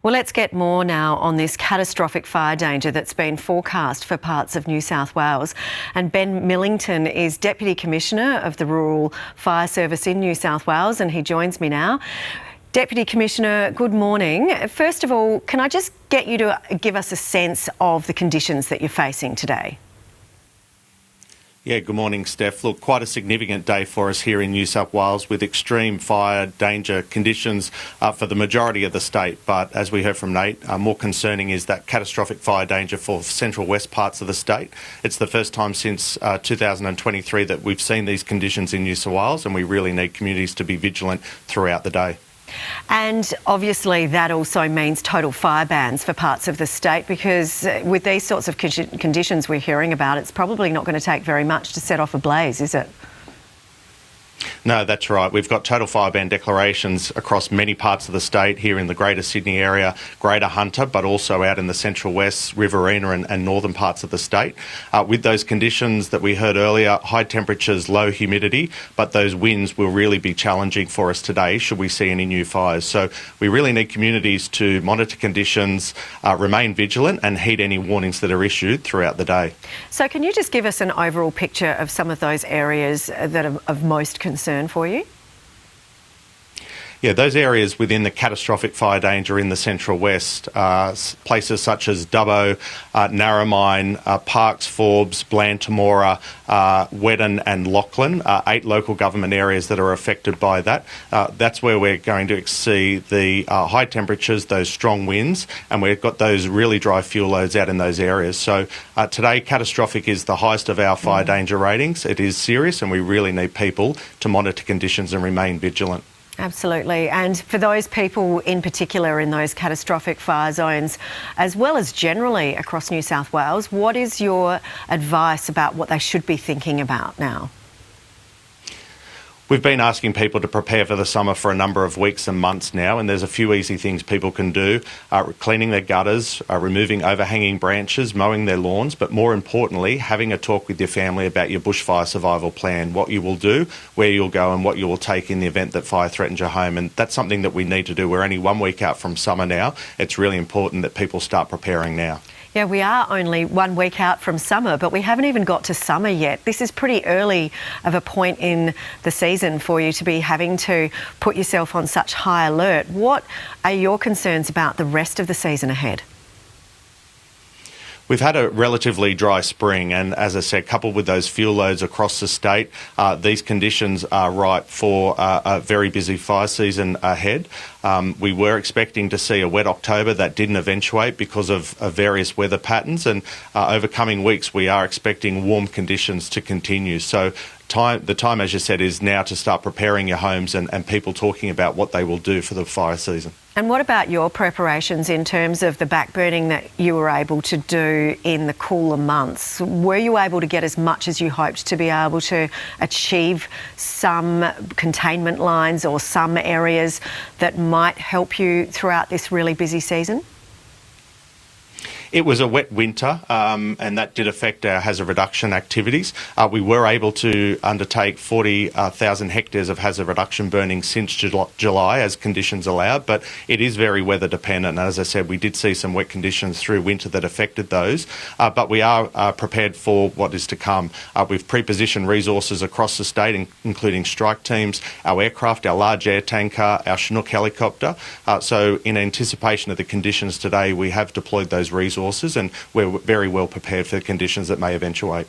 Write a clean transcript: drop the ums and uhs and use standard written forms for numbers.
Well, let's get more now on this catastrophic fire danger that's been forecast for parts of New South Wales. And Ben Millington is Deputy Commissioner of the Rural Fire Service in New South Wales, and he joins me now. Deputy Commissioner, good morning. First of all, can I just get you to give us a sense of the conditions that you're facing today? Yeah, good morning, Steph. Look, quite a significant day for us here in New South Wales with extreme fire danger conditions for the majority of the state. But as we heard from Nate, more concerning is that catastrophic fire danger for central west parts of the state. It's the first time since 2023 that we've seen these conditions in New South Wales, and we really need communities to be vigilant throughout the day. And obviously that also means total fire bans for parts of the state, because with these sorts of conditions we're hearing about, it's probably not going to take very much to set off a blaze, is it? No, that's right. We've got total fire ban declarations across many parts of the state, here in the Greater Sydney area, Greater Hunter, but also out in the Central West, Riverina and northern parts of the state. With those conditions that we heard earlier, high temperatures, low humidity, but those winds will really be challenging for us today should we see any new fires. So we really need communities to monitor conditions, remain vigilant and heed any warnings that are issued throughout the day. So can you just give us an overall picture of some of those areas that are of most concern for you? Yeah, those areas within the catastrophic fire danger in the Central West, places such as Dubbo, Narromine, Parkes, Forbes, Blantamora, Wetton and Lachlan, 8 local government areas that are affected by that. That's where we're going to see the high temperatures, those strong winds, and we've got those really dry fuel loads out in those areas. So today, catastrophic is the highest of our fire danger ratings. It is serious, and we really need people to monitor conditions and remain vigilant. Absolutely. And for those people in particular in those catastrophic fire zones, as well as generally across New South Wales, what is your advice about what they should be thinking about now? We've been asking people to prepare for the summer for a number of weeks and months now, and there's a few easy things people can do. Cleaning their gutters, removing overhanging branches, mowing their lawns, but more importantly, having a talk with your family about your bushfire survival plan, what you will do, where you'll go and what you will take in the event that fire threatens your home. And that's something that we need to do. We're only 1 week out from summer now. It's really important that people start preparing now. Yeah, we are only 1 week out from summer, but we haven't even got to summer yet. This is pretty early of a point in the season for you to be having to put yourself on such high alert. What are your concerns about the rest of the season ahead? We've had a relatively dry spring, and as I said, coupled with those fuel loads across the state, these conditions are ripe for a very busy fire season ahead. We were expecting to see a wet October. That didn't eventuate because of various weather patterns, and over coming weeks we are expecting warm conditions to continue. So the time, as you said, is now to start preparing your homes and people talking about what they will do for the fire season. And what about your preparations in terms of the backburning that you were able to do in the cooler months? Were you able to get as much as you hoped to be able to achieve some containment lines or some areas that might help you throughout this really busy season? It was a wet winter, and that did affect our hazard reduction activities. We were able to undertake 40,000 hectares of hazard reduction burning since July, as conditions allowed, but it is very weather dependent. And as I said, we did see some wet conditions through winter that affected those, but we are prepared for what is to come. We've pre-positioned resources across the state, including strike teams, our aircraft, our large air tanker, our Chinook helicopter. So in anticipation of the conditions today, we have deployed those resources, and we're very well prepared for the conditions that may eventuate.